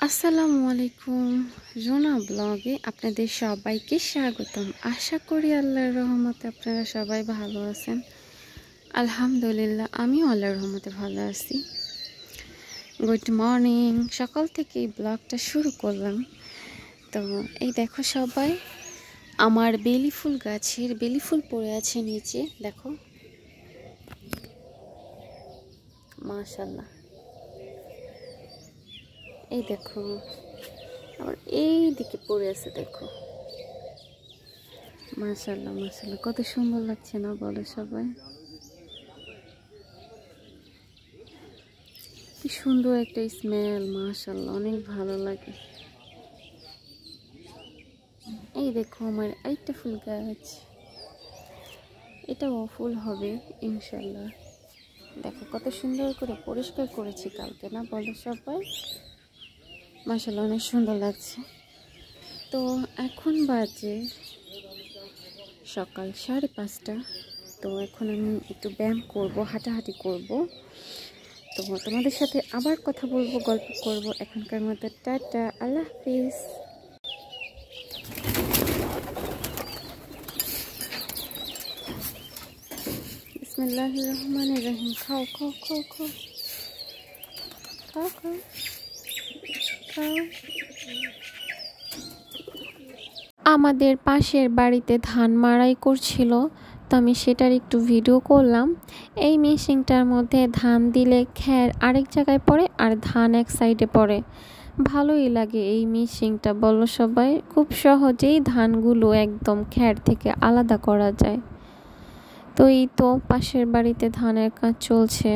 আসসালামু আলাইকুম। রোনা ব্লগে আপনাদের সবাইকে স্বাগতম। আশা করি আল্লাহর রহমতে আপনারা সবাই ভালো আছেন। আলহামদুলিল্লাহ আমিও আল্লাহর রহমতে ভালো আছি। Good morning. সকাল থেকে এই ব্লগটা শুরু করলাম। তো এই দেখো সবাই, আমার বেলি ফুল গাছের বেলি ফুল পড়ে আছে নিচে, দেখো মাশাআল্লাহ। এই দেখো আবার এই দিকে পড়ে আছে, দেখো মাশাআল্লাহ মাশাআল্লাহ, কত সুন্দর লাগছে না বলো সবাই? কি সুন্দর একটা স্মেল, মাশাআল্লাহ, অনেক ভালো লাগে। এই দেখো আমার একটা ফুল গাছ, এটাও ফুল হবে ইনশাআল্লাহ। দেখো কত সুন্দর করে পরিষ্কার করেছি কালকে, না বলো সবাই? মাশাআল্লাহ অনেক সুন্দর লাগছে। তো এখন বাজে সকাল 5:30। তো এখন আমি একটু ব্যায়াম করব, হাঁটাহাঁটি করব। তো তোমাদের সাথে আবার কথা বলবো, গল্প করব। এখনকার মতো টাটা, আল্লাহ হাফিজ। বিসমিল্লাহির রহমানির রহিম। খাও খাও খাও খাও খাও খাও খাও। আমাদের পাশের বাড়িতে ধান মাড়াই করছিল, তো আমি সেটার একটু ভিডিও করলাম। এই মেশিনটার মধ্যে ধান দিলে খ্যার আরেক জায়গায় পড়ে আর ধান এক সাইডে পড়ে। ভালোই লাগে এই মেশিনটা, বলো সবাই? খুব সহজেই ধানগুলো একদম খ্যার থেকে আলাদা করা যায়। তো এই তো পাশের বাড়িতে ধানের কাজ চলছে।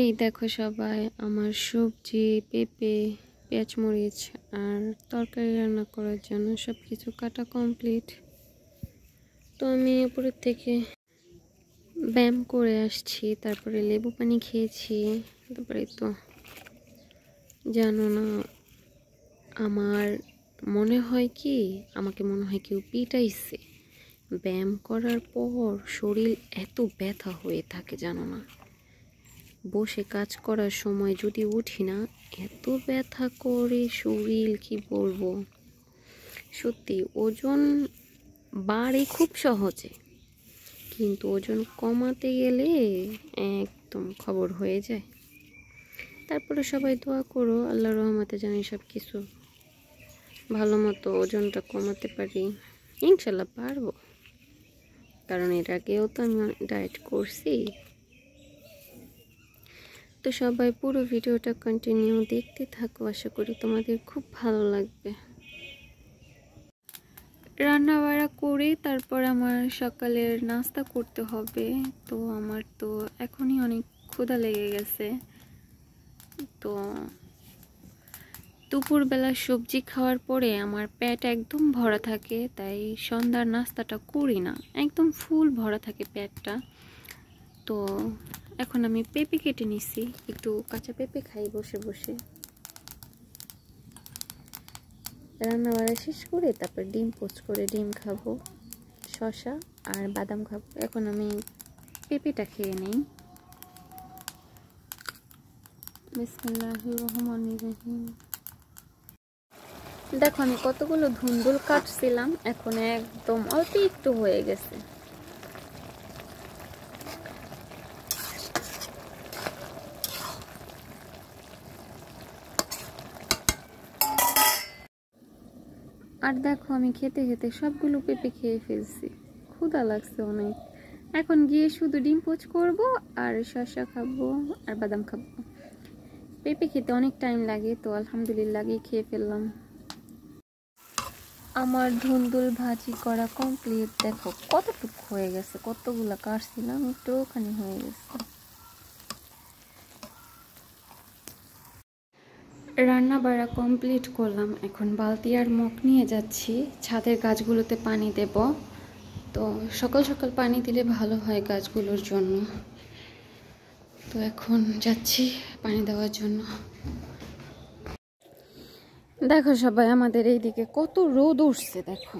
এই দেখো সবাই, আমার সবজি, পেঁপে, পেঁয়াজ মরিচ আর তরকারি রান্না করার জন্য সব কিছু কাটা কমপ্লিট। তো আমি উপরের থেকে ব্যায়াম করে আসছি, তারপরে লেবু পানি খেয়েছি। তারপরে তো জানো না, আমাকে মনে হয় কেউ পিটাইছে। ব্যায়াম করার পর শরীর এত ব্যথা হয়ে থাকে জানো না, বসে কাজ করার সময় যদি উঠি না, এত ব্যথা করে শরীর, কি বলবো। সত্যি ওজন বাড়ে খুব সহজে, কিন্তু ওজন কমাতে গেলে একদম খবর হয়ে যায়। তারপরে সবাই দোয়া করো, আল্লাহর রহমতে জানি সব কিছু ভালো মতো ওজনটা কমাতে পারি। ইনশাল্লাহ পারবো, কারণ এর আগেও তো আমি ডায়েট করছি। তো সবাই পুরো ভিডিওটা কন্টিনিউ দেখতে থাকো, আশা করি তোমাদের খুব ভালো লাগবে। রান্না বাড়া করে তারপর আমার সকালের নাস্তা করতে হবে। তো আমার তো এখনই অনেক ক্ষুধা লেগে গেছে। তো দুপুরবেলা সবজি খাওয়ার পরে আমার পেট একদম ভরা থাকে, তাই সন্ধ্যার নাস্তাটা করি না, একদম ফুল ভরা থাকে পেটটা। তো এখন আমি পেঁপে কেটে নিছি, একটু কাঁচা পেঁপে খাই বসে বসে। রান্না বাড়া শেষ করে তারপর ডিম পোস্ট করে ডিম খাবো, শসা আর বাদাম খাবো। এখন আমি পেঁপেটা খেয়ে নেই। বিসমিল্লাহির রহমানির রহিম। দেখো আমি কতগুলো ধুন্দুল কাটছিলাম, এখন একদম অল্প একটু হয়ে গেছে। আর দেখো আমি খেতে খেতে সবগুলো পেঁপে খেয়ে ফেলছি, ক্ষুধা লাগছে অনেক। এখন গিয়ে শুধু ডিম পোচ করব আর শসা খাবো আর বাদাম খাবো। পেঁপে খেতে অনেক টাইম লাগে, তো আলহামদুলিল্লাহ আগেই খেয়ে ফেললাম। আমার ধুন্দুল ভাজি করা কমপ্লিট। দেখো কতটুকু হয়ে গেছে, কতগুলা কাটছিলাম, একটুখানি হয়ে গেছে। রান্না বাড়া কমপ্লিট করলাম, এখন বালতি আর মগ নিয়ে যাচ্ছি ছাদের গাছগুলোতে পানি দেব। তো সকাল সকাল পানি দিলে ভালো হয় গাছগুলোর জন্য, তো এখন যাচ্ছি পানি দেওয়ার জন্য। দেখো সবাই আমাদের এইদিকে কত রোদ উঠছে দেখো।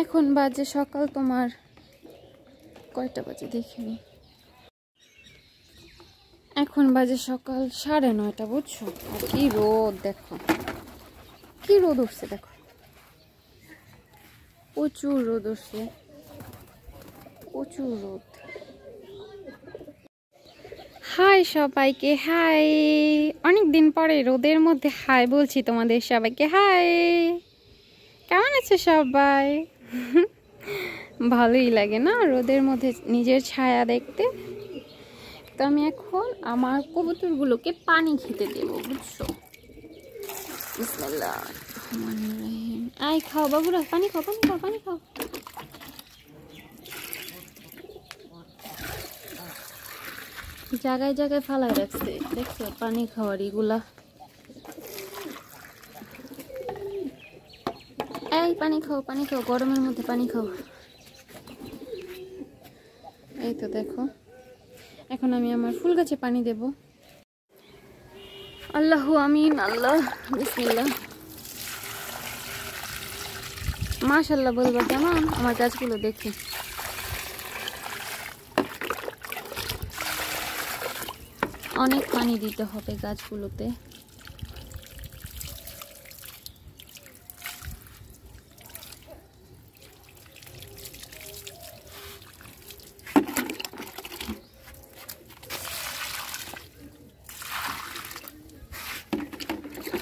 এখন বাজে সকাল তোমার কয়টা বাজে দেখিনি, এখন বাজে সকাল 9:30, বুঝছো? আর কি রোদ দেখো, কি রোদ উঠছে দেখো, প্রচুর রোদ উঠছে, প্রচুর রোদ। হাই সবাইকে, হাই। অনেকদিন পরে রোদের মধ্যে হাই বলছি তোমাদের সবাইকে, হাই। কেমন আছে সবাই? ভালোই লাগে না রোদের মধ্যে নিজের ছায়া দেখতে। তো আমি এখন আমার কবুতরগুলোকে পানি খেতে দেবো, বুঝছো? বিসমিল্লাহ রহমানির রহিম। আয় খাও বাবুরা, পানি খাও, পানি খাও, পানি খাও। জায়গায় জায়গায় ফালাই রাখছে, দেখছো পানি খাওয়ার এগুলা। এই পানি খাও, পানি খাও, গরমের মধ্যে পানি খাও। এই তো দেখো, এখন আমি আমার ফুল গাছে পানি দেব। আল্লাহু আমিন, আল্লাহ বিসমিল্লাহ। মাশাআল্লাহ বলবা কেমন আমার গাছগুলো দেখে। অনেক পানি দিতে হবে গাছগুলোতে।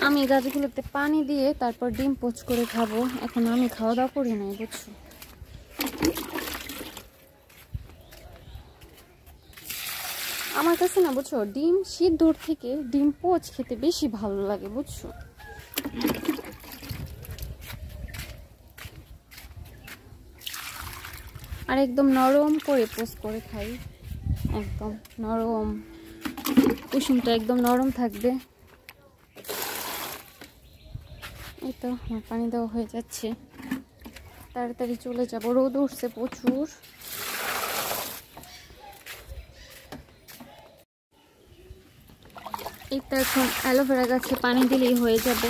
আমি গাছগুলোতে পানি দিয়ে তারপর ডিম পোচ করে খাবো। এখন আমি খাওয়া দাওয়া করি নাই, বুঝছো? আমার কাছে না, বুঝছো, ডিম সিদ্ধর থেকে ডিম পোচ খেতে বেশি ভালো লাগে, বুঝছো? আর একদম নরম করে পোচ করে খাই, একদম নরম, কুসুমটা একদম নরম থাকবে। এই তো আমার পানি দেওয়া হয়ে যাচ্ছে, তাড়াতাড়ি চলে যাব, রোদ উঠছে প্রচুর। এই তো এখন অ্যালোভেরা গাছে পানি দিলেই হয়ে যাবে।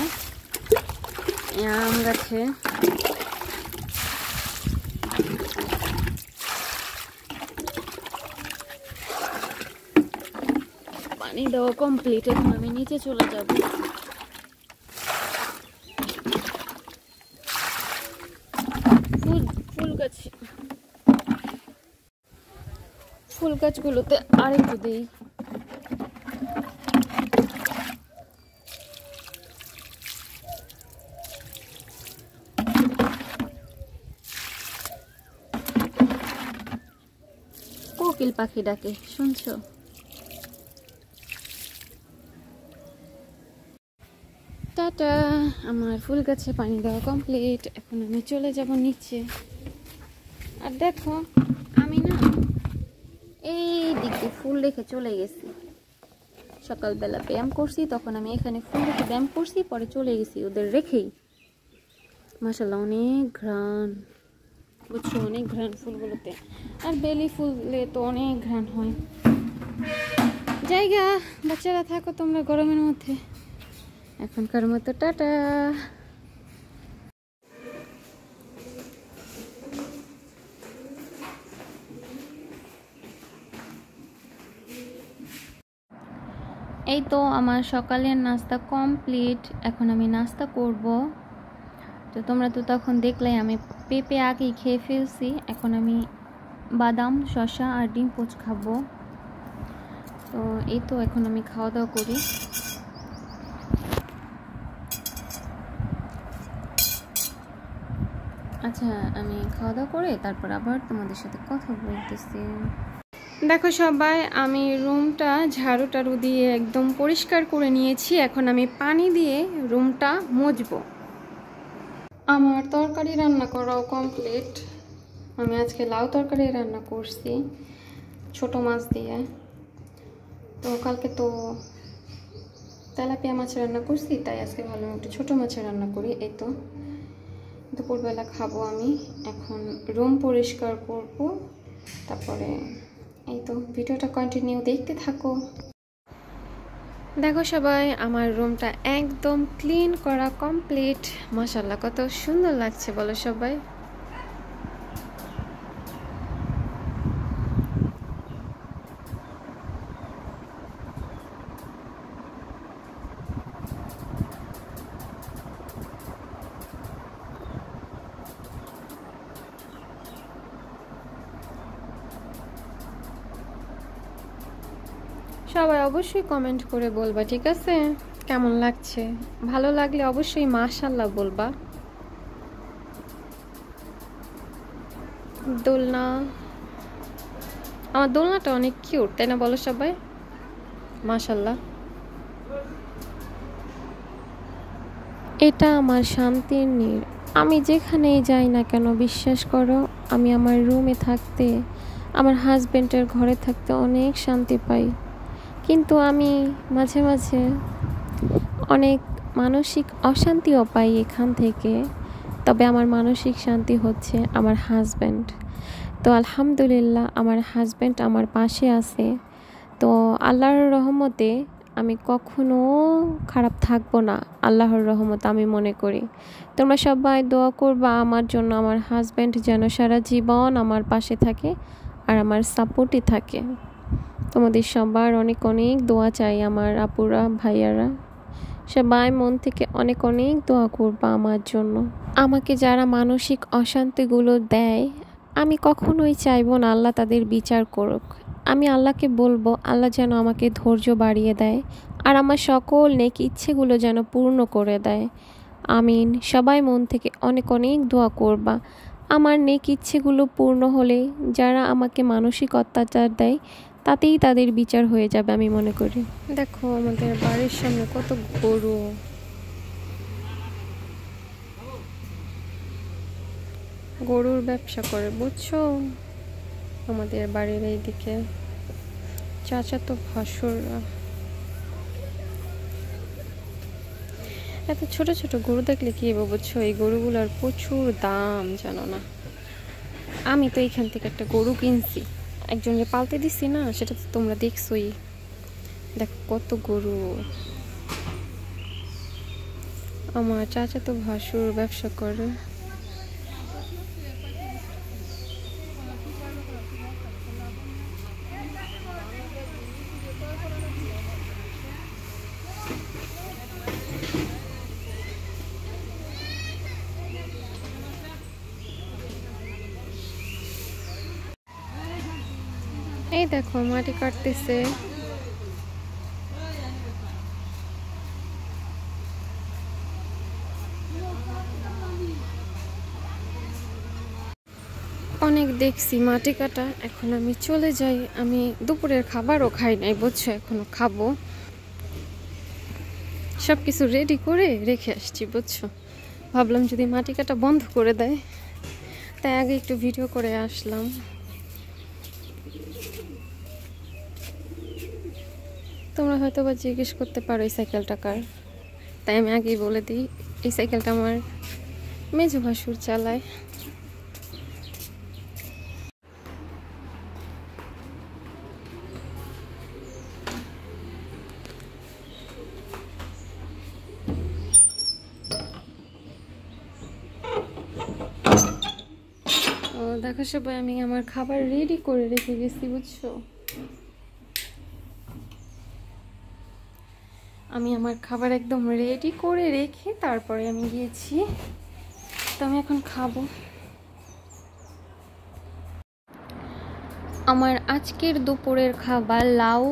আম গাছে পানি দেওয়া কমপ্লিট, এখন আমি নিচে চলে যাব। ফুল গাছগুলোতে আরেকটু দিই। কোকিল পাখি ডাকে, শুনছো? টাটা, আমার ফুল গাছে পানি দেওয়া কমপ্লিট, এখন আমি চলে যাব নিচে। আর দেখো আমি না এই দিকে ফুল রেখে চলে গেছি। সকালবেলা ব্যায়াম করছি, তখন আমি এখানে ফুল রেখে ব্যায়াম করছি, পরে চলে গেছি ওদের রেখেই। মাশাআল্লাহ অনেক ঘ্রাণ, বুঝছো, অনেক ঘ্রাণ ফুলগুলোতে। আর বেলি ফুলে তো অনেক ঘ্রাণ হয়। জায়গা বাচ্চারা থাকো তোমরা গরমের মধ্যে, এখনকার মতো টাটা। এই তো আমার সকালের নাস্তা কমপ্লিট, এখন আমি নাস্তা করব। তো তোমরা তো তখন দেখলে আমি পেঁপে আগেই খেয়ে ফেলছি, এখন আমি বাদাম, শসা আর ডিম পোচ খাবো। তো এই তো এখন আমি খাওয়া দাওয়া করি। আচ্ছা, আমি খাওয়া দাওয়া করে তারপর আবার তোমাদের সাথে কথা বলতেছি। দেখো সবাই, আমি রুমটা ঝাড়ু টাড়ু দিয়ে একদম পরিষ্কার করে নিয়েছি। এখন আমি পানি দিয়ে রুমটা মুছবো। আমার তরকারি রান্না করাও কমপ্লিট। আমি আজকে লাউ তরকারি রান্না করছি ছোট মাছ দিয়ে। তো কালকে তো তেলাপিয়া মাছ রান্না করছি, তাই আজকে ভাবলাম একটু ছোটো মাছের রান্না করি। এই তো দুপুরবেলা খাবো আমি। এখন রুম পরিষ্কার করব, তারপরে এই তো ভিডিওটা কন্টিনিউ দেখতে থাকো। দেখো সবাই, আমার রুমটা একদম ক্লিন করা কমপ্লিট। মাশাআল্লাহ, কত সুন্দর লাগছে বলো সবাই। সবাই অবশ্যই কমেন্ট করে বলবা, ঠিক আছে, কেমন লাগছে। ভালো লাগলে অবশ্যই মাশাআল্লাহ বলবা। দোলনা, আমার দোলনাটা অনেক কিউট, তাই না বলো সবাই? মাশাআল্লাহ। এটা আমার শান্তির নীড়। আমি যেখানেই যাই না কেন, বিশ্বাস করো, আমি আমার রুমে থাকতে, আমার হাজবেন্ডের ঘরে থাকতে অনেক শান্তি পাই। কিন্তু আমি মাঝে মাঝে অনেক মানসিক অশান্তিও পাই এখান থেকে। তবে আমার মানসিক শান্তি হচ্ছে আমার হাজব্যান্ড। তো আলহামদুলিল্লাহ, আমার হাজব্যান্ড আমার পাশে আছে। তো আল্লাহর রহমতে আমি কখনো খারাপ থাকবো না, আল্লাহর রহমত আমি মনে করি। তোমরা সবাই দোয়া করবা আমার জন্য, আমার হাজব্যান্ড যেন সারা জীবন আমার পাশে থাকে আর আমার সাপোর্টই থাকে। তোমাদের সবার অনেক অনেক দোয়া চাই, আমার আপুরা ভাইয়ারা সবাই মন থেকে অনেক অনেক দোয়া করবা আমার জন্য। আমাকে যারা মানসিক অশান্তিগুলো দেয়, আমি কখনোই চাইবো না আল্লাহ তাদের বিচার করুক। আমি আল্লাহকে বলবো, আল্লাহ যেন আমাকে ধৈর্য বাড়িয়ে দেয় আর আমার সকল নেক ইচ্ছেগুলো যেন পূর্ণ করে দেয়। আমিন। সবাই মন থেকে অনেক অনেক দোয়া করবা। আমার নেক ইচ্ছেগুলো পূর্ণ হলে যারা আমাকে মানসিক অত্যাচার দেয়, তাতেই তাদের বিচার হয়ে যাবে আমি মনে করি। দেখো আমাদের বাড়ির সামনে কত গরু। গরুর ব্যবসা করে, বুঝছো, আমাদের বাড়ির এইদিকে চাচা তো ভাসুররা। এত ছোট ছোট গরু দেখলে কি হবে বুঝছো, এই গরুগুলোর প্রচুর দাম, জানো না। আমি তো এইখান থেকে একটা গরু কিনছি, একজনকে পালতে দিছি না, সেটা তো তোমরা দেখছোই। দেখো কত গরু। আমার চাচা তো ভাসুর ব্যবসা করে। এই দেখো মাটি কাটতেছে। অনেক দেখছি মাটি কাটা, এখন আমি চলে যাই। আমি দুপুরের খাবারও খাই নাই বুঝছো, এখনো খাবো। সব কিছু রেডি করে রেখে আসছি বুঝছো। ভাবলাম যদি মাটি কাটা বন্ধ করে দেয়, তাই আগে একটু ভিডিও করে আসলাম। তোমরা হয়তো বা জিজ্ঞেস করতে পারো এই সাইকেলটা কার, তাই আমি আগেই বলে দিই, এই সাইকেলটা আমার মেজো ভাসুর চালায়। ও দেখো সবাই, আমি আমার খাবার রেডি করে রেখে গেছি বুঝছো। আমি আমার খাবার একদম রেডি করে রেখে তারপরে আমি গিয়েছি। তো আমি এখন খাবো। আমার আজকের দুপুরের খাবার লাউ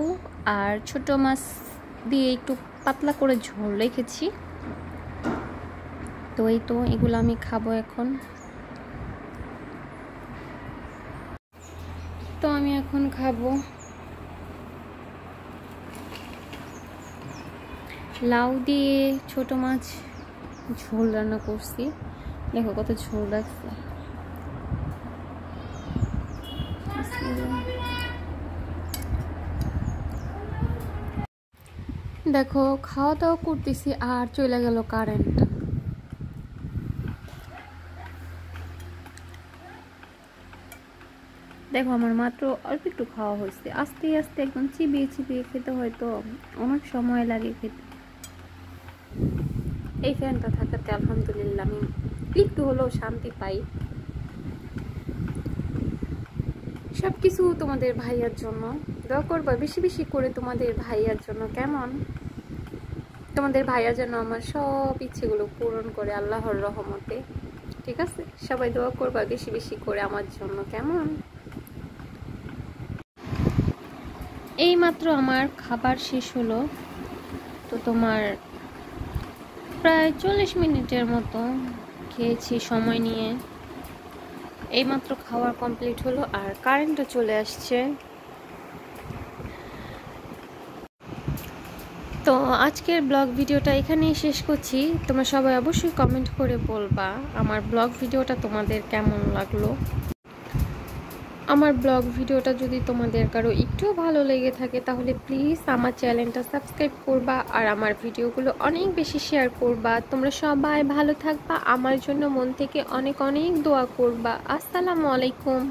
আর ছোট মাছ দিয়ে একটু পাতলা করে ঝোল রেখেছি। তো এই তো এগুলো আমি খাবো এখন। এখন খাবো লাউ দিয়ে ছোট মাছ ঝোল রান্না করছি। দেখো কত ঝোল লাগছে। দেখো খাওয়া দাওয়া করতেছি আর চলে গেল কারেন্টটা। দেখো আমার মাত্র অল্প একটু খাওয়া হয়েছে, আস্তে আস্তে একদম চিবিয়ে চিবিয়ে খেতে হয়তো অনেক সময় লাগে খেতে। এই ফ্যানটা থাকাতে আলহামদুলিল্লাহ আমি একটু হলেও শান্তি পাই। সবকিছু তোমাদের ভাইয়ার জন্য দোয়া করবা, বেশি বেশি করে তোমাদের ভাইয়ার জন্য, কেমন? তোমাদের ভাইয়া যেন আমার সব ইচ্ছেগুলো পূরণ করে আল্লাহর রহমতে, ঠিক আছে? সবাই দোয়া করবা বেশি বেশি করে আমার জন্য, কেমন? এই মাত্র আমার খাবার শেষ হলো, তো তোমার প্রায় 40 মিনিটের মতো খেয়েছি সময় নিয়ে। এইমাত্র খাওয়ার কমপ্লিট হলো আর কারেন্টও চলে আসছে। তো আজকের ব্লগ ভিডিওটা এখানেই শেষ করছি। তোমরা সবাই অবশ্যই কমেন্ট করে বলবা আমার ব্লগ ভিডিওটা তোমাদের কেমন লাগলো। আমার ব্লগ ভিডিওটা যদি তোমাদের কারো একটু ভালো লেগে থাকে তাহলে প্লিজ আমার চ্যানেলটা সাবস্ক্রাইব করবা আর আমার ভিডিওগুলো অনেক বেশি শেয়ার করবা। তোমরা সবাই ভালো থাকবা, আমার জন্য মন থেকে অনেক অনেক দোয়া করবা। আসসালামু আলাইকুম।